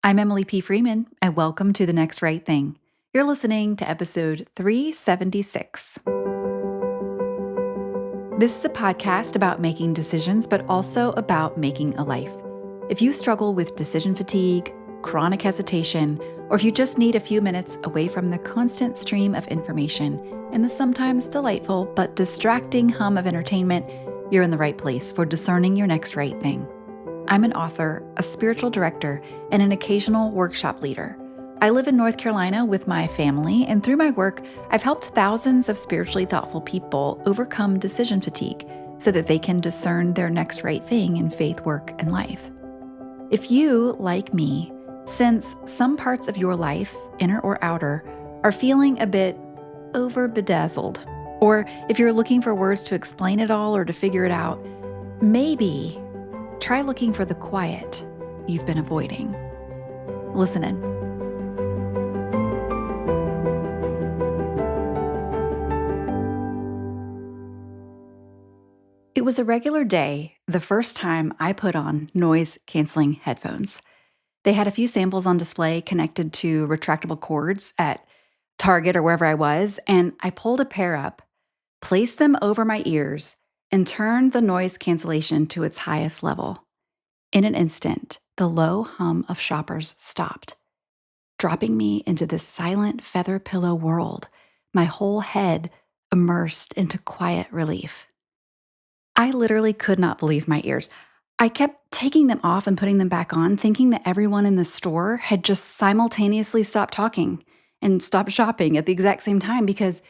I'm Emily P. Freeman, and welcome to The Next Right Thing. You're listening to episode 376. This is a podcast about making decisions, but also about making a life. If you struggle with decision fatigue, chronic hesitation, or if you just need a few minutes away from the constant stream of information and the sometimes delightful but distracting hum of entertainment, you're in the right place for discerning your next right thing. I'm an author, a spiritual director, and an occasional workshop leader. I live in North Carolina with my family, and through my work, I've helped thousands of spiritually thoughtful people overcome decision fatigue so that they can discern their next right thing in faith, work, and life. If you, like me, sense some parts of your life, inner or outer, are feeling a bit over bedazzled, or if you're looking for words to explain it all or to figure it out, maybe try looking for the quiet you've been avoiding. Listen in. It was a regular day the first time I put on noise-canceling headphones. They had a few samples on display connected to retractable cords at Target or wherever I was, and I pulled a pair up, placed them over my ears, and turned the noise cancellation to its highest level. In an instant, the low hum of shoppers stopped, dropping me into this silent feather pillow world, my whole head immersed into quiet relief. I literally could not believe my ears. I kept taking them off and putting them back on, thinking that everyone in the store had just simultaneously stopped talking and stopped shopping at the exact same time because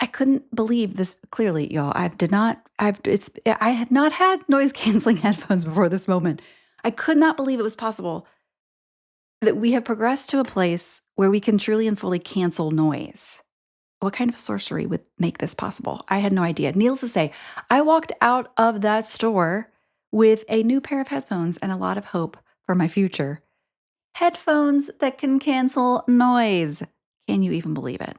I couldn't believe this. Clearly, y'all, I had not had noise canceling headphones before this moment. I could not believe it was possible that we have progressed to a place where we can truly and fully cancel noise. What kind of sorcery would make this possible? I had no idea. Needless to say, I walked out of that store with a new pair of headphones and a lot of hope for my future. Headphones that can cancel noise. Can you even believe it?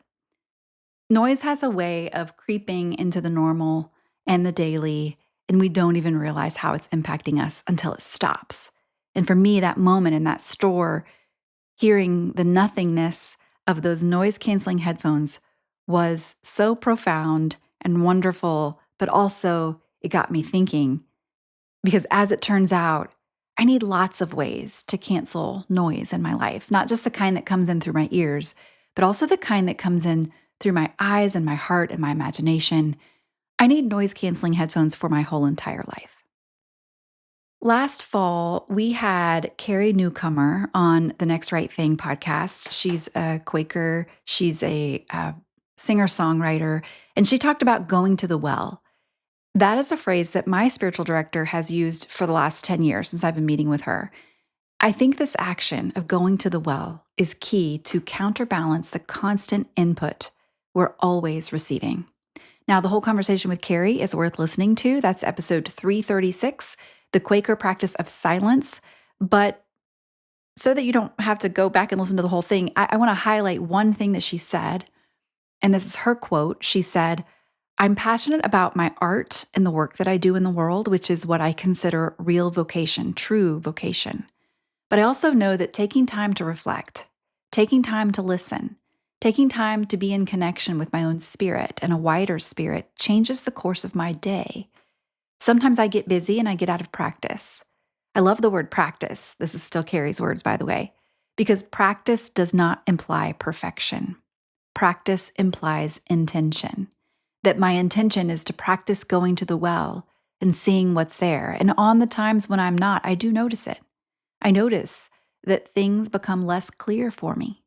Noise has a way of creeping into the normal and the daily, and we don't even realize how it's impacting us until it stops. And for me, that moment in that store, hearing the nothingness of those noise-canceling headphones was so profound and wonderful, but also it got me thinking, because as it turns out, I need lots of ways to cancel noise in my life, not just the kind that comes in through my ears, but also the kind that comes in through my eyes and my heart and my imagination. I need noise-canceling headphones for my whole entire life. Last fall, we had Carrie Newcomer on the Next Right Thing podcast. She's a Quaker. She's a singer-songwriter, and she talked about going to the well. That is a phrase that my spiritual director has used for the last 10 years since I've been meeting with her. I think this action of going to the well is key to counterbalance the constant input we're always receiving. Now, the whole conversation with Carrie is worth listening to. That's episode 336, The Quaker Practice of Silence. But so that you don't have to go back and listen to the whole thing, I want to highlight one thing that she said. And this is her quote. She said, "I'm passionate about my art and the work that I do in the world, which is what I consider real vocation, true vocation. But I also know that taking time to reflect, taking time to listen, taking time to be in connection with my own spirit and a wider spirit changes the course of my day. Sometimes I get busy and I get out of practice." I love the word practice. This is still Carrie's words, by the way, because practice does not imply perfection. Practice implies intention, that my intention is to practice going to the well and seeing what's there. And on the times when I'm not, I do notice it. I notice that things become less clear for me.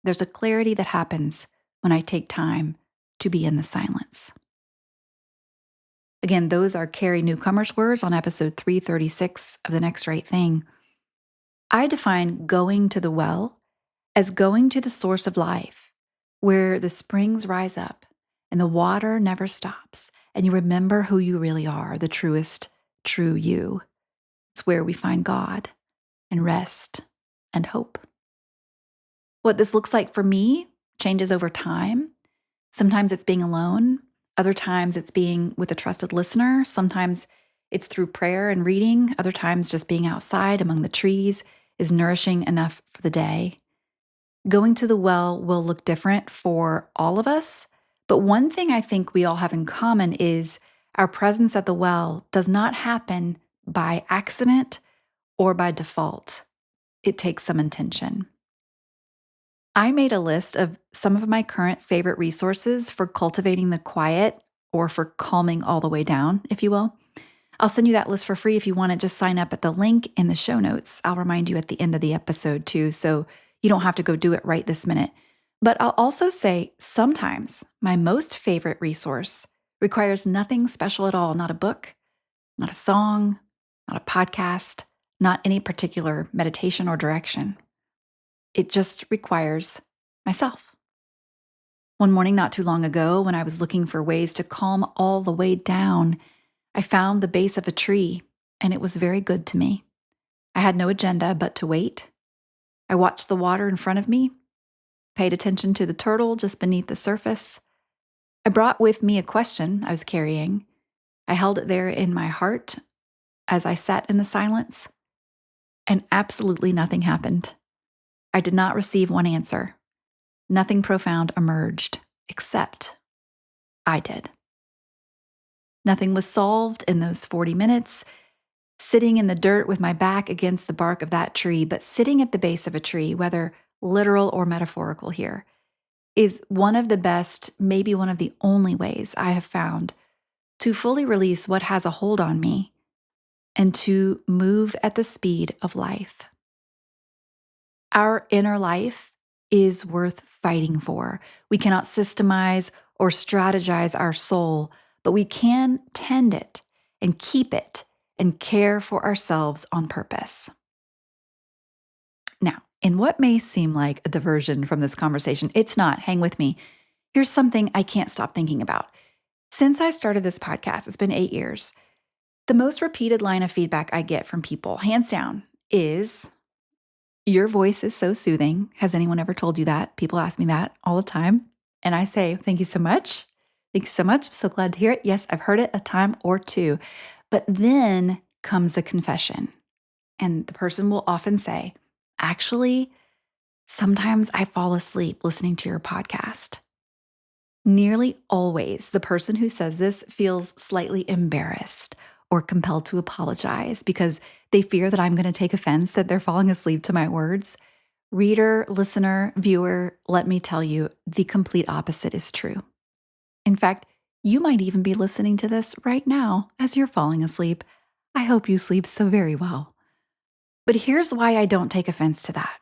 There's a clarity that happens when I take time to be in the silence. Again, those are Carrie Newcomer's words on episode 336 of The Next Right Thing. I define going to the well as going to the source of life, where the springs rise up and the water never stops, and you remember who you really are, the truest, true you. It's where we find God and rest and hope. What this looks like for me changes over time. Sometimes it's being alone. Other times it's being with a trusted listener. Sometimes it's through prayer and reading. Other times just being outside among the trees, is nourishing enough for the day. Going to the well will look different for all of us, but one thing I think we all have in common is our presence at the well does not happen by accident or by default. It takes some intention. I made a list of some of my current favorite resources for cultivating the quiet or for calming all the way down, if you will. I'll send you that list for free if you want to just sign up at the link in the show notes. I'll remind you at the end of the episode too, so you don't have to go do it right this minute. But I'll also say sometimes my most favorite resource requires nothing special at all, not a book, not a song, not a podcast, not any particular meditation or direction. It just requires myself. One morning not too long ago, when I was looking for ways to calm all the way down, I found the base of a tree, and it was very good to me. I had no agenda but to wait. I watched the water in front of me, paid attention to the turtle just beneath the surface. I brought with me a question I was carrying. I held it there in my heart as I sat in the silence, and absolutely nothing happened. I did not receive one answer. Nothing profound emerged, except I did. Nothing was solved in those 40 minutes, sitting in the dirt with my back against the bark of that tree, but sitting at the base of a tree, whether literal or metaphorical here, is one of the best, maybe one of the only ways I have found to fully release what has a hold on me and to move at the speed of life. Our inner life is worth fighting for. We cannot systemize or strategize our soul, but we can tend it and keep it and care for ourselves on purpose. Now, in what may seem like a diversion from this conversation, it's not. Hang with me. Here's something I can't stop thinking about. Since I started this podcast, it's been 8 years, the most repeated line of feedback I get from people, hands down, is, "Your voice is so soothing." Has anyone ever told you that? People ask me that all the time. And I say, "Thank you so much. Thank you so much. I'm so glad to hear it. Yes, I've heard it a time or two." But then comes the confession. And the person will often say, "Actually, sometimes I fall asleep listening to your podcast." Nearly always, the person who says this feels slightly embarrassed or compelled to apologize because they fear that I'm going to take offense that they're falling asleep to my words. Reader, listener, viewer, let me tell you, the complete opposite is true. In fact, you might even be listening to this right now as you're falling asleep. I hope you sleep so very well. But here's why I don't take offense to that.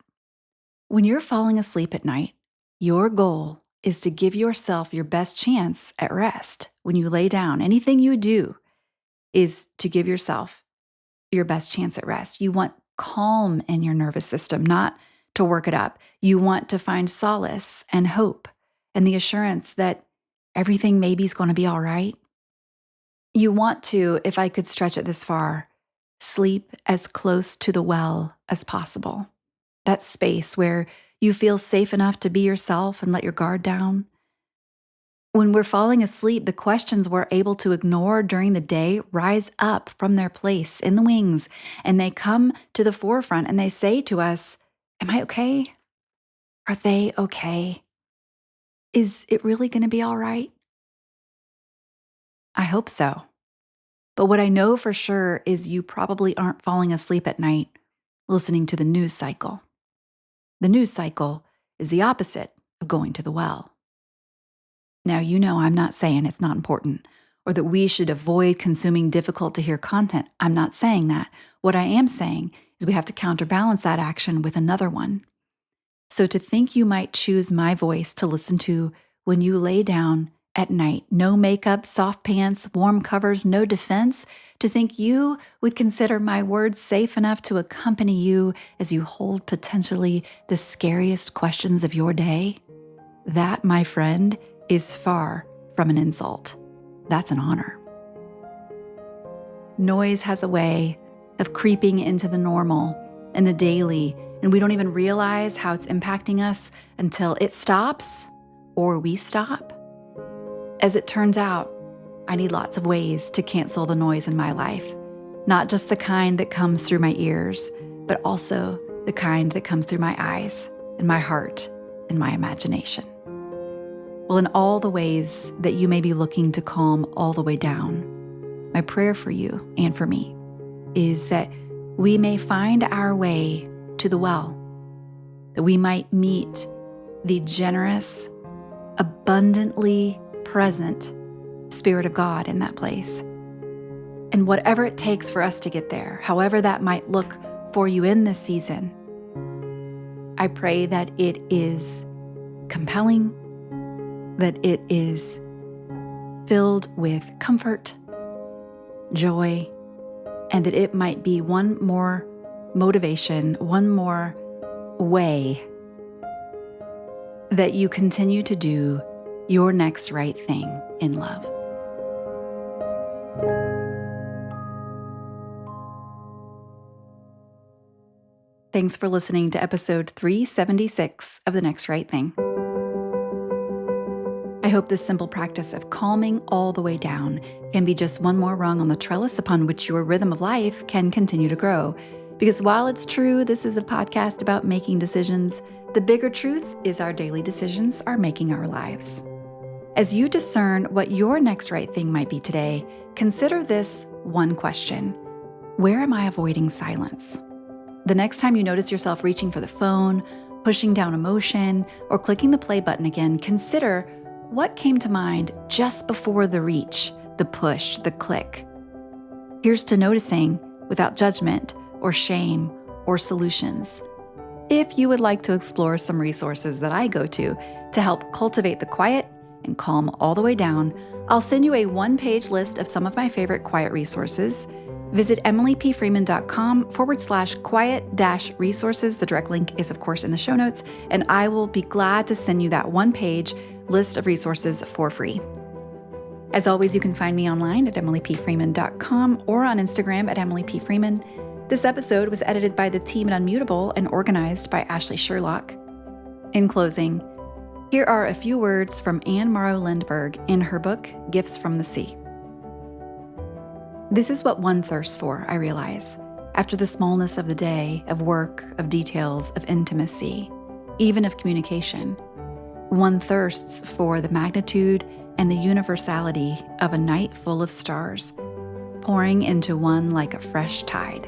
When you're falling asleep at night, your goal is to give yourself your best chance at rest. When you lay down, anything you do is to give yourself your best chance at rest. You want calm in your nervous system, not to work it up. You want to find solace and hope and the assurance that everything maybe is going to be all right. You want to, if I could stretch it this far, sleep as close to the well as possible. That space where you feel safe enough to be yourself and let your guard down. When we're falling asleep, the questions we're able to ignore during the day rise up from their place in the wings, and they come to the forefront and they say to us, "Am I okay? Are they okay? Is it really going to be all right?" I hope so. But what I know for sure is you probably aren't falling asleep at night listening to the news cycle. The news cycle is the opposite of going to the well. Now, you know I'm not saying it's not important or that we should avoid consuming difficult to hear content. I'm not saying that. What I am saying is we have to counterbalance that action with another one. So to think you might choose my voice to listen to when you lay down at night, no makeup, soft pants, warm covers, no defense, to think you would consider my words safe enough to accompany you as you hold potentially the scariest questions of your day, that, my friend, is far from an insult. That's an honor. Noise has a way of creeping into the normal and the daily, and we don't even realize how it's impacting us until it stops or we stop. As it turns out, I need lots of ways to cancel the noise in my life, not just the kind that comes through my ears, but also the kind that comes through my eyes and my heart and my imagination. Well, in all the ways that you may be looking to calm all the way down, my prayer for you and for me is that we may find our way to the well, that we might meet the generous, abundantly present Spirit of God in that place. And whatever it takes for us to get there, however that might look for you in this season, I pray that it is compelling, that it is filled with comfort, joy, and that it might be one more motivation, one more way that you continue to do your next right thing in love. Thanks for listening to episode 376 of The Next Right Thing. I hope this simple practice of calming all the way down can be just one more rung on the trellis upon which your rhythm of life can continue to grow. Because while it's true this is a podcast about making decisions, the bigger truth is our daily decisions are making our lives. As you discern what your next right thing might be today, consider this one question: where am I avoiding silence? The next time you notice yourself reaching for the phone, pushing down emotion, or clicking the play button again, consider what came to mind just before the reach, the push, the click. Here's to noticing without judgment or shame or solutions. If you would like to explore some resources that I go to help cultivate the quiet and calm all the way down, I'll send you a one-page list of some of my favorite quiet resources. Visit emilypfreeman.com/quiet-resources. The direct link is, of course, in the show notes, and I will be glad to send you that one-page list of resources for free. As always, you can find me online at emilypfreeman.com or on Instagram at emilypfreeman. This episode was edited by the team at Unmutable and organized by Ashley Sherlock. In closing, here are a few words from Anne Morrow Lindbergh in her book, Gifts from the Sea. This is what one thirsts for, I realize, after the smallness of the day, of work, of details, of intimacy, even of communication. One thirsts for the magnitude and the universality of a night full of stars, pouring into one like a fresh tide.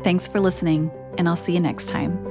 Thanks for listening, and I'll see you next time.